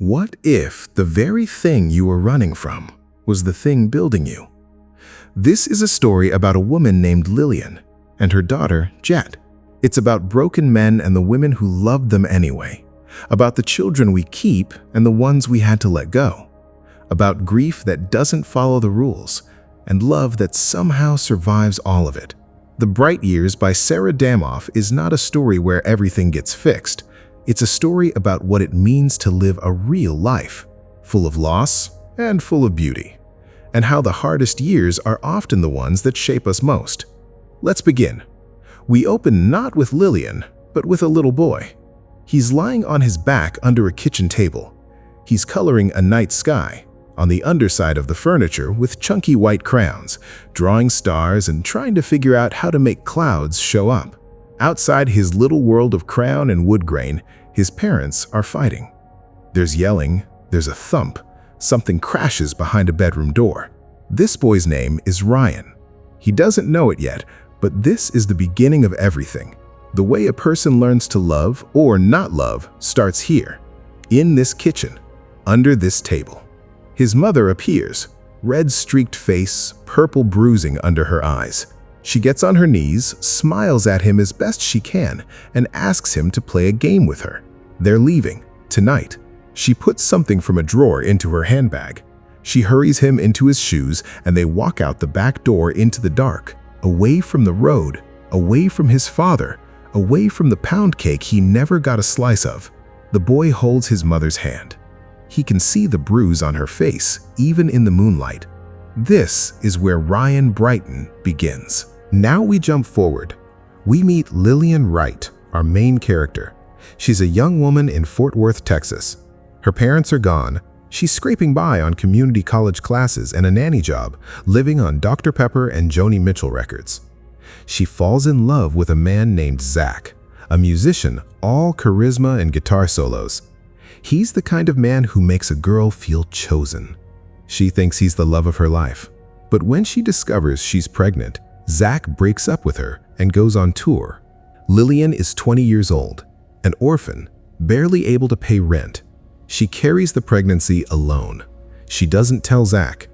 What if the very thing you were running from was the thing building you? This is a story about a woman named Lillian and her daughter, Jet. It's about broken men and the women who loved them anyway, about the children we keep and the ones we had to let go, about grief that doesn't follow the rules and love that somehow survives all of it. The Bright Years by Sarah Damoff is not a story where everything gets fixed. It's a story about what it means to live a real life, full of loss and full of beauty, and how the hardest years are often the ones that shape us most. Let's begin. We open not with Lillian, but with a little boy. He's lying on his back under a kitchen table. He's coloring a night sky on the underside of the furniture with chunky white crayons, drawing stars and trying to figure out how to make clouds show up. Outside his little world of crayon and wood grain, his parents are fighting. There's yelling, there's a thump, something crashes behind a bedroom door. This boy's name is Ryan. He doesn't know it yet, but this is the beginning of everything. The way a person learns to love or not love starts here, in this kitchen, under this table. His mother appears, red-streaked face, purple bruising under her eyes. She gets on her knees, smiles at him as best she can, and asks him to play a game with her. They're leaving, tonight. She puts something from a drawer into her handbag. She hurries him into his shoes, and they walk out the back door into the dark, away from the road, away from his father, away from the pound cake he never got a slice of. The boy holds his mother's hand. He can see the bruise on her face, even in the moonlight. This is where Ryan Brighton begins. Now we jump forward. We meet Lillian Wright, our main character. She's a young woman in Fort Worth, Texas. Her parents are gone. She's scraping by on community college classes and a nanny job, living on Dr. Pepper and Joni Mitchell records. She falls in love with a man named Zach, a musician, all charisma and guitar solos. He's the kind of man who makes a girl feel chosen. She thinks he's the love of her life. But when she discovers she's pregnant, Zach breaks up with her and goes on tour. Lillian is 20 years old, an orphan, barely able to pay rent. She carries the pregnancy alone. She doesn't tell Zach.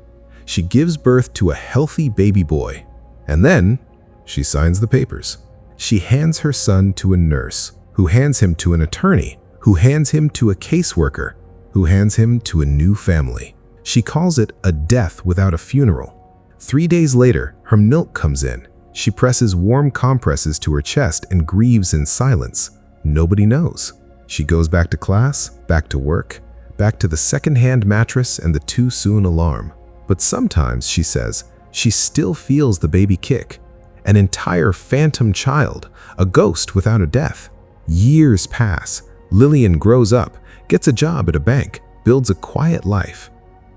She gives birth to a healthy baby boy. And then she signs the papers. She hands her son to a nurse, who hands him to an attorney, who hands him to a caseworker, who hands him to a new family. She calls it a death without a funeral. 3 days later, her milk comes in. She presses warm compresses to her chest and grieves in silence. Nobody knows. She goes back to class, back to work, back to the second-hand mattress and the too-soon alarm. But sometimes, she says, she still feels the baby kick. An entire phantom child, a ghost without a death. Years pass. Lillian grows up, gets a job at a bank, builds a quiet life.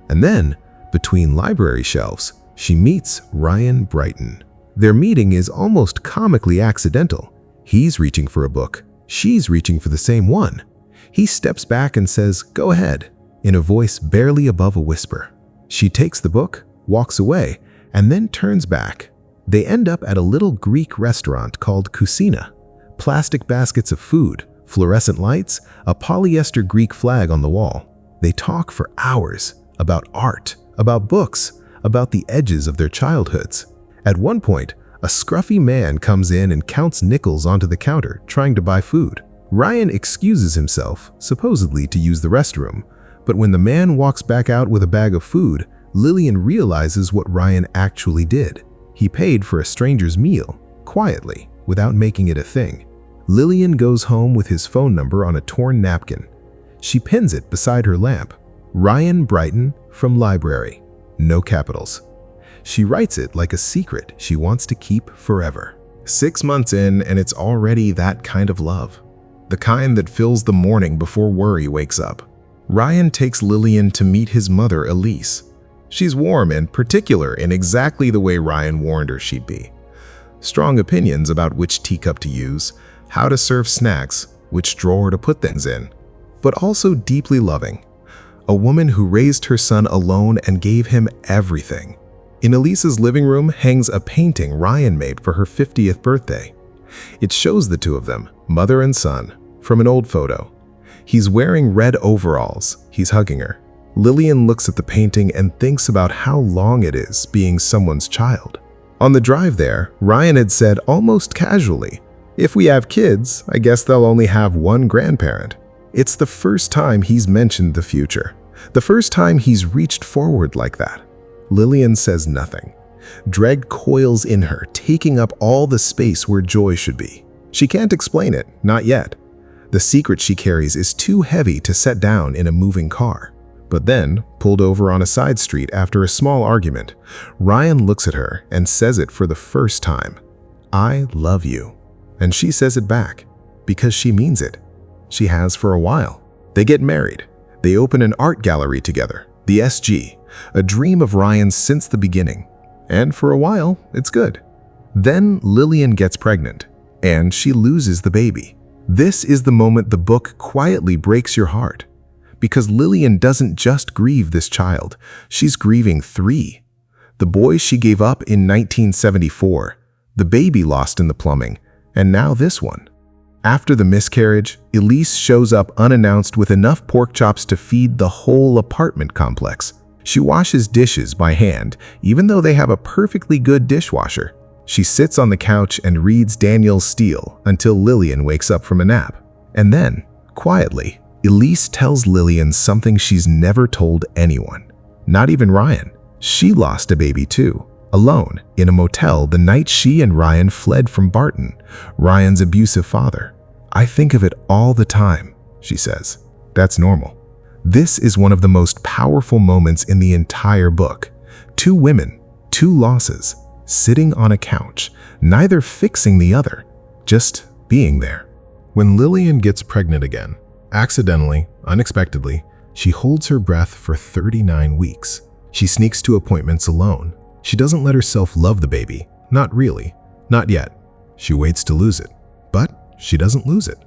And then, between library shelves, she meets Ryan Brighton. Their meeting is almost comically accidental. He's reaching for a book. She's reaching for the same one. He steps back and says, "Go ahead," in a voice barely above a whisper. She takes the book, walks away, and then turns back. They end up at a little Greek restaurant called Kusina. Plastic baskets of food, fluorescent lights, a polyester Greek flag on the wall. They talk for hours about art, about books, about the edges of their childhoods. At one point, a scruffy man comes in and counts nickels onto the counter, trying to buy food. Ryan excuses himself, supposedly to use the restroom, but when the man walks back out with a bag of food, Lillian realizes what Ryan actually did. He paid for a stranger's meal, quietly, without making it a thing. Lillian goes home with his phone number on a torn napkin. She pins it beside her lamp. Ryan Brighton from library. No capitals. She writes it like a secret she wants to keep forever. 6 months in, and it's already that kind of love. The kind that fills the morning before worry wakes up. Ryan takes Lillian to meet his mother, Elise. She's warm and particular in exactly the way Ryan warned her she'd be. Strong opinions about which teacup to use, how to serve snacks, which drawer to put things in, but also deeply loving. A woman who raised her son alone and gave him everything. In Elise's living room hangs a painting Ryan made for her 50th birthday. It shows the two of them, mother and son, from an old photo. He's wearing red overalls. He's hugging her. Lillian looks at the painting and thinks about how long it is being someone's child. On the drive there, Ryan had said almost casually, "If we have kids, I guess they'll only have one grandparent." It's the first time he's mentioned the future. The first time he's reached forward like that. Lillian says nothing. Dread coils in her, taking up all the space where joy should be. She can't explain it, not yet. The secret she carries is too heavy to set down in a moving car. But then, pulled over on a side street after a small argument, Ryan looks at her and says it for the first time. "I love you." And she says it back, because she means it. She has for a while. They get married. They open an art gallery together, the SG, a dream of Ryan's since the beginning. And for a while, it's good. Then Lillian gets pregnant, and she loses the baby. This is the moment the book quietly breaks your heart. Because Lillian doesn't just grieve this child, she's grieving 3. The boy she gave up in 1974, the baby lost in the plumbing, and now this one. After the miscarriage, Elise shows up unannounced with enough pork chops to feed the whole apartment complex. She washes dishes by hand, even though they have a perfectly good dishwasher. She sits on the couch and reads Daniel Steele until Lillian wakes up from a nap. And then, quietly, Elise tells Lillian something she's never told anyone. Not even Ryan. She lost a baby too, alone, in a motel the night she and Ryan fled from Barton, Ryan's abusive father. "I think of it all the time," she says. That's normal. This is one of the most powerful moments in the entire book. 2 women, 2 losses, sitting on a couch, neither fixing the other, just being there. When Lillian gets pregnant again, accidentally, unexpectedly, she holds her breath for 39 weeks. She sneaks to appointments alone. She doesn't let herself love the baby. Not really. Not yet. She waits to lose it. But she doesn't lose it.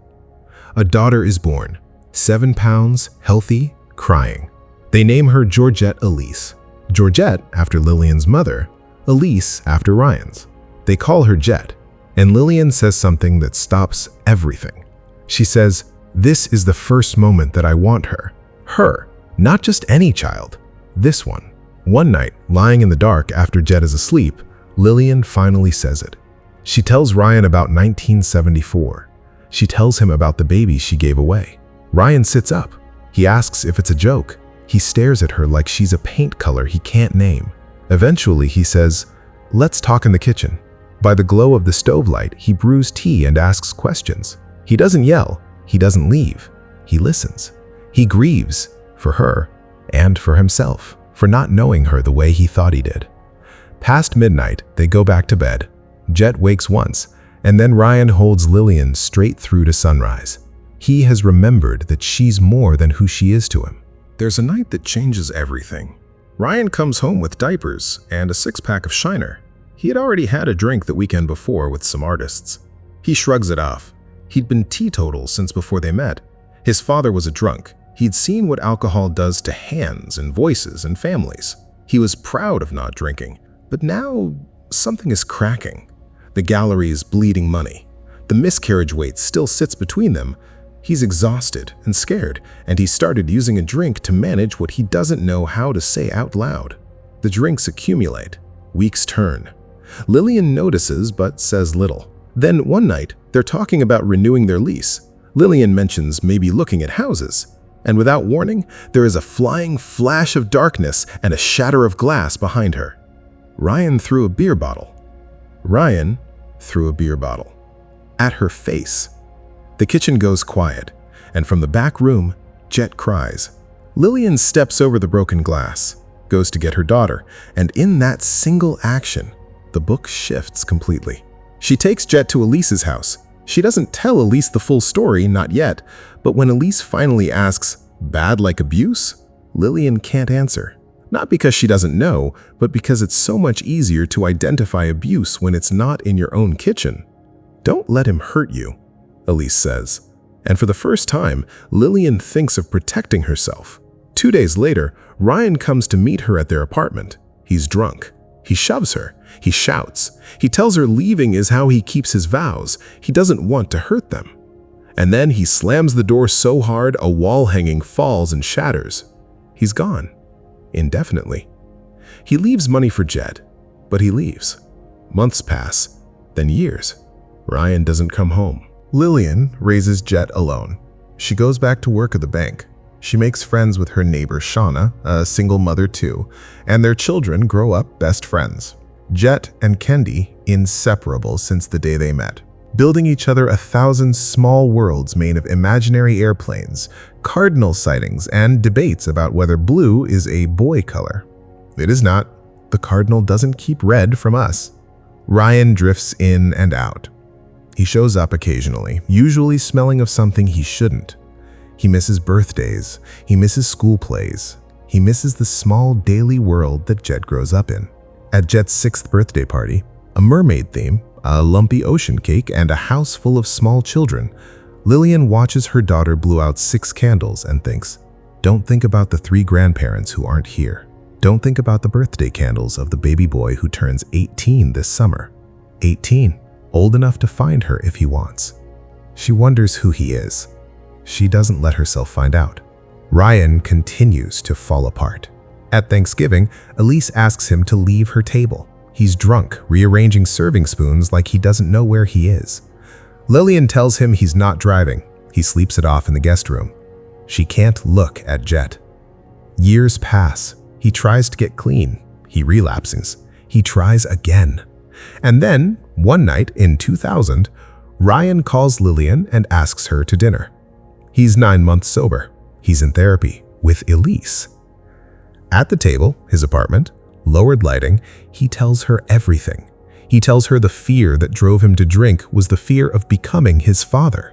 A daughter is born. 7 pounds, healthy, crying. They name her Georgette Elise. Georgette after Lillian's mother, Elise after Ryan's. They call her Jet. And Lillian says something that stops everything. She says, "This is the first moment that I want her." Her, not just any child. This one. One night, lying in the dark after Jet is asleep, Lillian finally says it. She tells Ryan about 1974. She tells him about the baby she gave away. Ryan sits up. He asks if it's a joke. He stares at her like she's a paint color he can't name. Eventually, he says, "Let's talk in the kitchen." By the glow of the stove light, he brews tea and asks questions. He doesn't yell. He doesn't leave. He listens. He grieves for her and for himself for not knowing her the way he thought he did. Past midnight, they go back to bed. Jet wakes once, and then Ryan holds Lillian straight through to sunrise. He has remembered that she's more than who she is to him. There's a night that changes everything. Ryan comes home with diapers and a 6-pack of Shiner. He had already had a drink the weekend before with some artists. He shrugs it off. He'd been teetotal since before they met. His father was a drunk. He'd seen what alcohol does to hands and voices and families. He was proud of not drinking, but now something is cracking. The gallery is bleeding money. The miscarriage weight still sits between them. He's exhausted and scared, and he started using a drink to manage what he doesn't know how to say out loud. The drinks accumulate. Weeks turn. Lillian notices but says little. Then one night, they're talking about renewing their lease. Lillian mentions maybe looking at houses. And without warning, there is a flying flash of darkness and a shatter of glass behind her. Ryan threw a beer bottle. Ryan threw a beer bottle. At her face. The kitchen goes quiet, and from the back room, Jet cries. Lillian steps over the broken glass, goes to get her daughter, and in that single action, the book shifts completely. She takes Jet to Elise's house. She doesn't tell Elise the full story, not yet, but when Elise finally asks, "Bad like abuse?" Lillian can't answer. Not because she doesn't know, but because it's so much easier to identify abuse when it's not in your own kitchen. "Don't let him hurt you," Elise says. And for the first time, Lillian thinks of protecting herself. 2 days later, Ryan comes to meet her at their apartment. He's drunk. He shoves her. He shouts. He tells her leaving is how he keeps his vows. He doesn't want to hurt them. And then he slams the door so hard a wall hanging falls and shatters. He's gone. Indefinitely. He leaves money for Jet, but he leaves. Months pass, then years. Ryan doesn't come home. Lillian raises Jet alone. She goes back to work at the bank. She makes friends with her neighbor Shauna, a single mother too, and their children grow up best friends. Jet and Kendi, inseparable since the day they met, building each other 1,000 small worlds made of imaginary airplanes, cardinal sightings, and debates about whether blue is a boy color. It is not. The cardinal doesn't keep red from us. Ryan drifts in and out. He shows up occasionally, usually smelling of something he shouldn't. He misses birthdays. He misses school plays. He misses the small daily world that Jet grows up in. At Jet's 6th birthday party, a mermaid theme, a lumpy ocean cake, and a house full of small children, Lillian watches her daughter blow out 6 candles and thinks, "Don't think about the 3 grandparents who aren't here. Don't think about the birthday candles of the baby boy who turns 18 this summer. 18, old enough to find her if he wants." She wonders who he is. She doesn't let herself find out. Ryan continues to fall apart. At Thanksgiving, Elise asks him to leave her table. He's drunk, rearranging serving spoons like he doesn't know where he is. Lillian tells him he's not driving. He sleeps it off in the guest room. She can't look at Jet. Years pass. He tries to get clean. He relapses. He tries again. And then, one night in 2000, Ryan calls Lillian and asks her to dinner. He's 9 months sober. He's in therapy with Elise. At the table, his apartment, lowered lighting, he tells her everything. He tells her the fear that drove him to drink was the fear of becoming his father.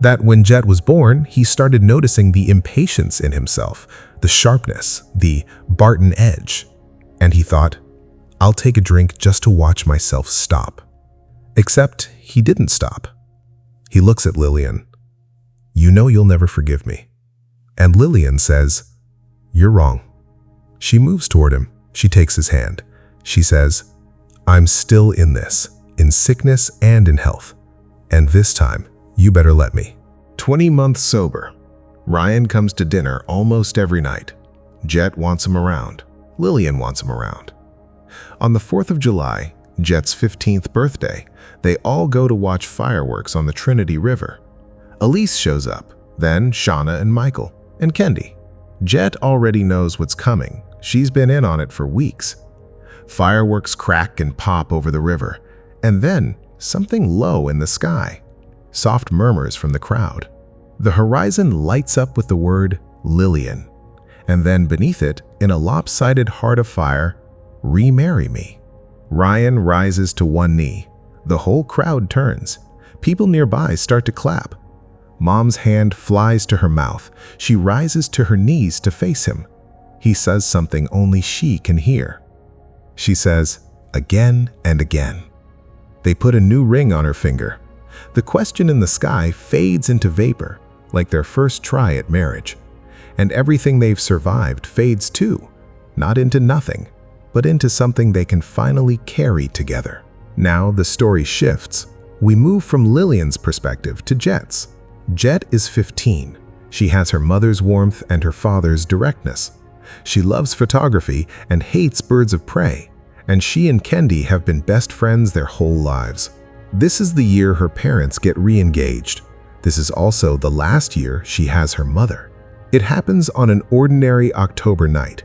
That when Jet was born, he started noticing the impatience in himself, the sharpness, the Barton edge. And he thought, "I'll take a drink just to watch myself stop." Except he didn't stop. He looks at Lillian. "You know you'll never forgive me." And Lillian says, "You're wrong." She moves toward him. She takes his hand. She says, "I'm still in this, in sickness and in health. And this time, you better let me." 20 months sober. Ryan comes to dinner almost every night. Jet wants him around. Lillian wants him around. On the 4th of July, Jet's 15th birthday, they all go to watch fireworks on the Trinity River. Elise shows up, then Shauna and Michael, and Kendi. Jet already knows what's coming. She's been in on it for weeks. Fireworks crack and pop over the river, and then something low in the sky. Soft murmurs from the crowd. The horizon lights up with the word Lillian, and then beneath it, in a lopsided heart of fire, "Remarry me." Ryan rises to one knee. The whole crowd turns. People nearby start to clap. Mom's hand flies to her mouth. She rises to her knees to face him. He says something only she can hear. She says, again and again. They put a new ring on her finger. The question in the sky fades into vapor, like their first try at marriage. And everything they've survived fades too, not into nothing, but into something they can finally carry together. Now the story shifts. We move from Lillian's perspective to Jet's. Jet is 15. She has her mother's warmth and her father's directness. She loves photography and hates birds of prey, and she and Kendi have been best friends their whole lives. This is the year her parents get re-engaged. This is also the last year she has her mother. It happens on an ordinary October night.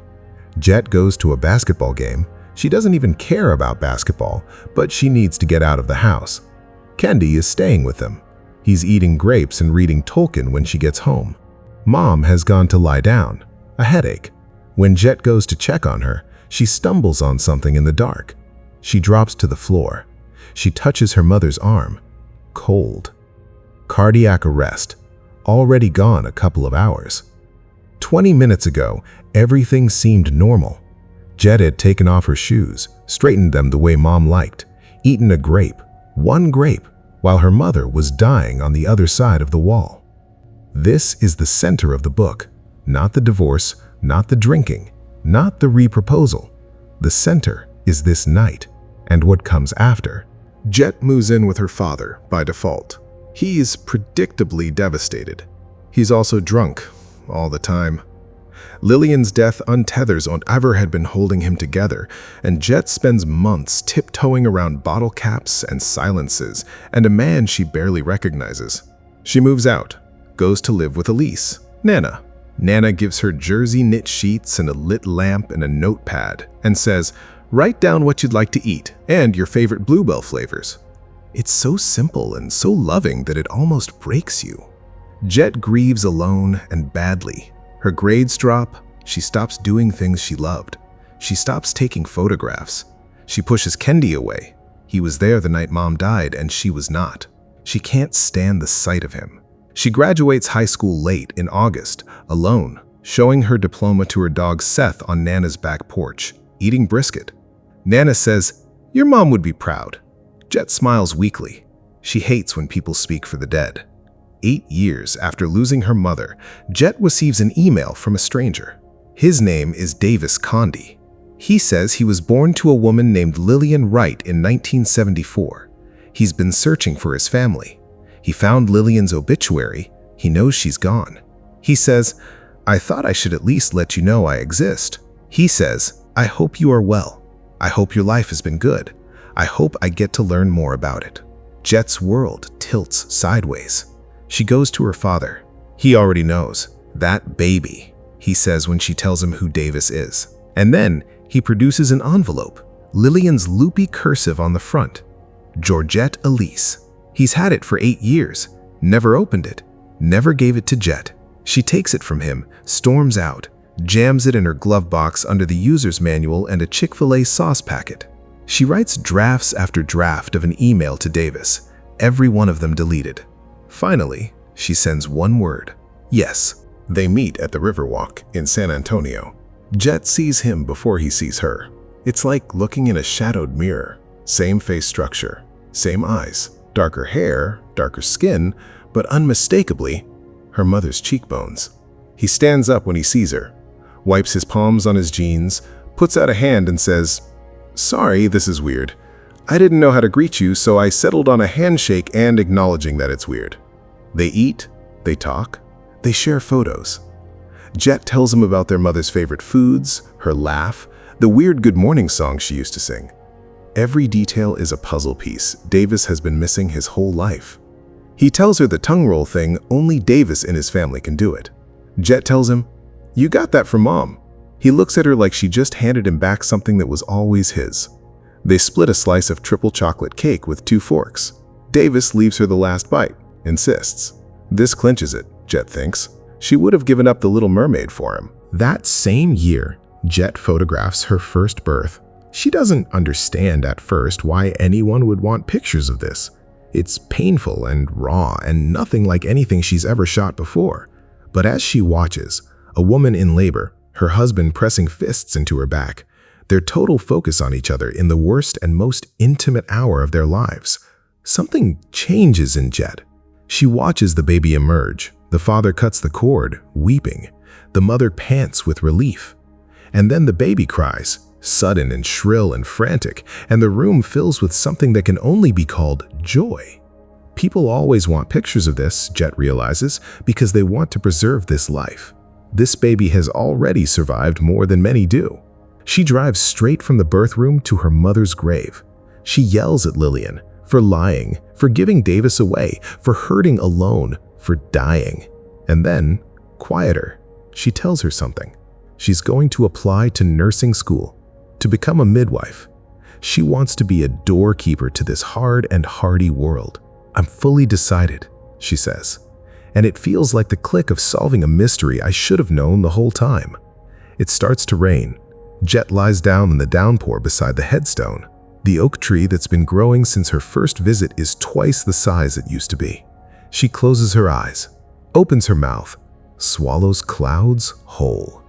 Jet goes to a basketball game. She doesn't even care about basketball, but she needs to get out of the house. Kendi is staying with them. He's eating grapes and reading Tolkien when she gets home. Mom has gone to lie down, a headache. When Jet goes to check on her, she stumbles on something in the dark. She drops to the floor. She touches her mother's arm. Cold. Cardiac arrest. Already gone a couple of hours. 20 minutes ago, everything seemed normal. Jet had taken off her shoes, straightened them the way Mom liked, eaten a grape, one grape, while her mother was dying on the other side of the wall. This is the center of the book, not the divorce, not the drinking, not the reproposal. The center is this night and what comes after. Jet moves in with her father by default. He's predictably devastated. He's also drunk all the time. Lillian's death untethers whatever had been holding him together, and Jet spends months tiptoeing around bottle caps and silences and a man she barely recognizes. She moves out, goes to live with Elise, Nana. Nana gives her jersey knit sheets and a lit lamp and a notepad and says, "Write down what you'd like to eat and your favorite Bluebell flavors." It's so simple and so loving that it almost breaks you. Jet grieves alone and badly. Her grades drop, she stops doing things she loved. She stops taking photographs. She pushes Kendi away. He was there the night Mom died and she was not. She can't stand the sight of him. She graduates high school late in August, alone, showing her diploma to her dog Seth on Nana's back porch, eating brisket. Nana says, "Your mom would be proud." Jet smiles weakly. She hates when people speak for the dead. 8 years after losing her mother, Jet receives an email from a stranger. His name is Davis Condi. He says he was born to a woman named Lillian Wright in 1974. He's been searching for his family. He found Lillian's obituary. He knows she's gone. He says, "I thought I should at least let you know I exist." He says, "I hope you are well. I hope your life has been good. I hope I get to learn more about it." Jet's world tilts sideways. She goes to her father. He already knows. "That baby," he says when she tells him who Davis is. And then he produces an envelope, Lillian's loopy cursive on the front. Georgette Elise. He's had it for 8 years, never opened it, never gave it to Jet. She takes it from him, storms out, jams it in her glove box under the user's manual and a Chick-fil-A sauce packet. She writes drafts after draft of an email to Davis, every one of them deleted. Finally, she sends one word, yes. They meet at the Riverwalk in San Antonio. Jet sees him before he sees her. It's like looking in a shadowed mirror. Same face structure, same eyes, darker hair, darker skin, but unmistakably, her mother's cheekbones. He stands up when he sees her, wipes his palms on his jeans, puts out a hand and says, "Sorry, this is weird. I didn't know how to greet you, so I settled on a handshake and acknowledging that it's weird." They eat, they talk, they share photos. Jet tells him about their mother's favorite foods, her laugh, the weird good morning song she used to sing. Every detail is a puzzle piece Davis has been missing his whole life. He tells her the tongue roll thing, only Davis in his family can do it. Jet tells him, "You got that from Mom." He looks at her like she just handed him back something that was always his. They split a slice of triple chocolate cake with 2 forks. Davis leaves her the last bite, insists. This clinches it, Jet thinks. She would have given up the Little Mermaid for him. That same year, Jet photographs her first birth. She doesn't understand at first why anyone would want pictures of this. It's painful and raw and nothing like anything she's ever shot before. But as she watches, a woman in labor, her husband pressing fists into her back, their total focus on each other in the worst and most intimate hour of their lives, something changes in Jet. She watches the baby emerge. The father cuts the cord, weeping. The mother pants with relief. And then the baby cries, sudden and shrill and frantic, and the room fills with something that can only be called joy. People always want pictures of this, Jet realizes, because they want to preserve this life. This baby has already survived more than many do. She drives straight from the birth room to her mother's grave. She yells at Lillian for lying, for giving Davis away, for hurting alone, for dying. And then, quieter, she tells her something. She's going to apply to nursing school, to become a midwife. She wants to be a doorkeeper to this hard and hardy world. "I'm fully decided," she says. And it feels like the click of solving a mystery I should have known the whole time. It starts to rain. Jet lies down in the downpour beside the headstone. The oak tree that's been growing since her first visit is twice the size it used to be. She closes her eyes, opens her mouth, swallows clouds whole,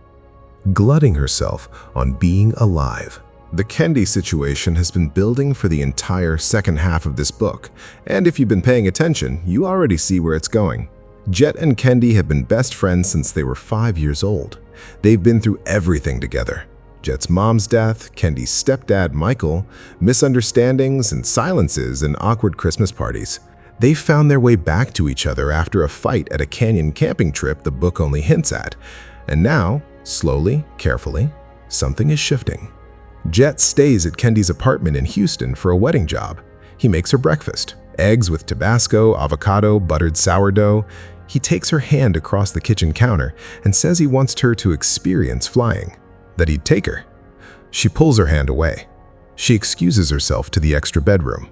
glutting herself on being alive. The Kendi situation has been building for the entire second half of this book, and if you've been paying attention, you already see where it's going. Jet and Kendi have been best friends since they were 5 years old. They've been through everything together. Jet's mom's death, Kendi's stepdad Michael, misunderstandings and silences and awkward Christmas parties. They found their way back to each other after a fight at a canyon camping trip the book only hints at. And now, slowly, carefully, something is shifting. Jet stays at Kendi's apartment in Houston for a wedding job. He makes her breakfast, eggs with Tabasco, avocado, buttered sourdough. He takes her hand across the kitchen counter and says he wants her to experience flying, that he'd take her. She pulls her hand away. She excuses herself to the extra bedroom.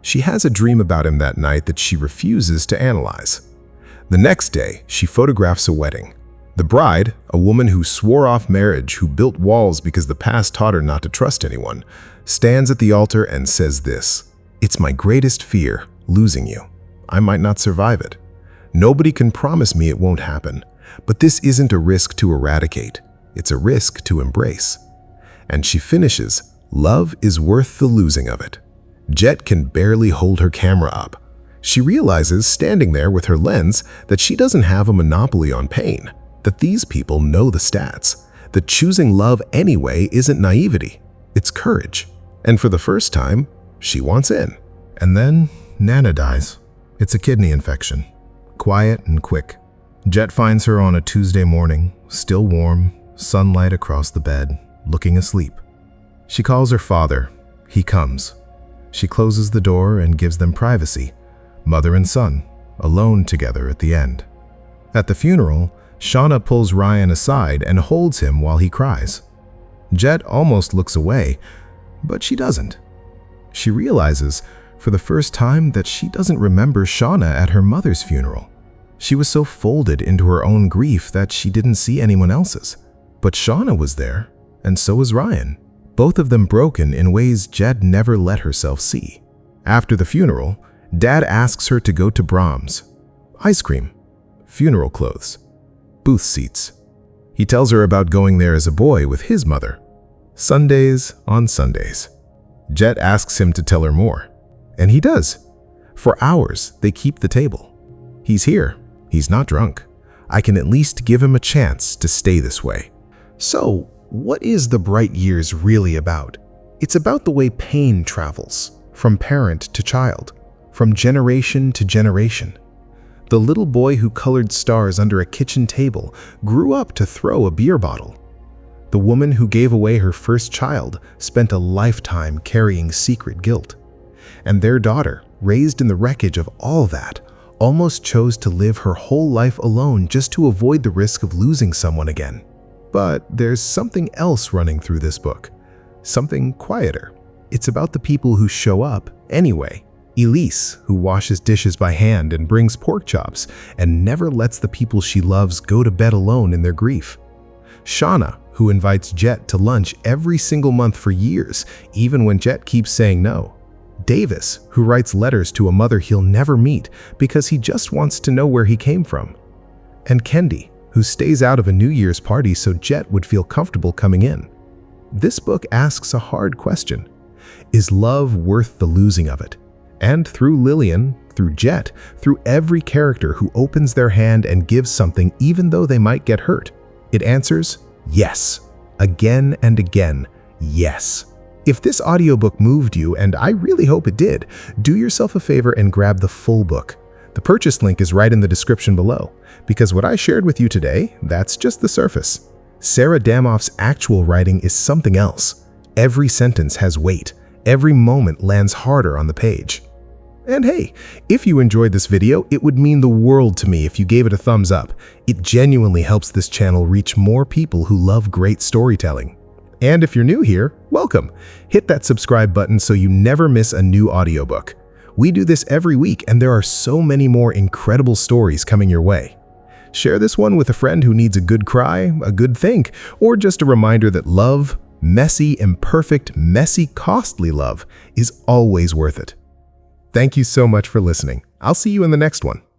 She has a dream about him that night that she refuses to analyze. The next day, she photographs a wedding. The bride, a woman who swore off marriage, who built walls because the past taught her not to trust anyone, stands at the altar and says this: "It's my greatest fear, losing you. I might not survive it. Nobody can promise me it won't happen, but this isn't a risk to eradicate. It's a risk to embrace." And she finishes, "Love is worth the losing of it." Jet can barely hold her camera up. She realizes, standing there with her lens, that she doesn't have a monopoly on pain, that these people know the stats, that choosing love anyway isn't naivety, it's courage. And for the first time, she wants in. And then Nana dies. It's a kidney infection. Quiet and quick. Jet finds her on a Tuesday morning, still warm, sunlight across the bed, looking asleep. She calls her father. He comes. She closes the door and gives them privacy, mother and son, alone together at the end. At the funeral, Shauna pulls Ryan aside and holds him while he cries. Jet almost looks away, but she doesn't. She realizes, for the first time, that she doesn't remember Shauna at her mother's funeral. She was so folded into her own grief that she didn't see anyone else's. But Shauna was there, and so was Ryan, both of them broken in ways Jet never let herself see. After the funeral, Dad asks her to go to Brahms. Ice cream, funeral clothes, booth seats. He tells her about going there as a boy with his mother. Sundays on Sundays. Jet asks him to tell her more, and he does. For hours, they keep the table. He's here. He's not drunk. I can at least give him a chance to stay this way. So, what is The Bright Years really about? It's about the way pain travels, from parent to child, from generation to generation. The little boy who colored stars under a kitchen table grew up to throw a beer bottle. The woman who gave away her first child spent a lifetime carrying secret guilt. And their daughter, raised in the wreckage of all that, almost chose to live her whole life alone just to avoid the risk of losing someone again. But there's something else running through this book, something quieter. It's about the people who show up anyway. Elise, who washes dishes by hand and brings pork chops and never lets the people she loves go to bed alone in their grief. Shauna, who invites Jet to lunch every single month for years, even when Jet keeps saying no. Davis, who writes letters to a mother he'll never meet because he just wants to know where he came from. And Kendi, who stays out of a New Year's party so Jet would feel comfortable coming in. This book asks a hard question. Is love worth the losing of it? And through Lillian, through Jet, through every character who opens their hand and gives something even though they might get hurt, it answers yes. Again and again, yes. If this audiobook moved you, and I really hope it did, do yourself a favor and grab the full book. The purchase link is right in the description below, because what I shared with you today, that's just the surface. Sarah Damoff's actual writing is something else. Every sentence has weight. Every moment lands harder on the page. And hey, if you enjoyed this video, it would mean the world to me if you gave it a thumbs up. It genuinely helps this channel reach more people who love great storytelling. And if you're new here, welcome. Hit that subscribe button so you never miss a new audiobook. We do this every week, and there are so many more incredible stories coming your way. Share this one with a friend who needs a good cry, a good think, or just a reminder that love, messy, imperfect, messy, costly love, is always worth it. Thank you so much for listening. I'll see you in the next one.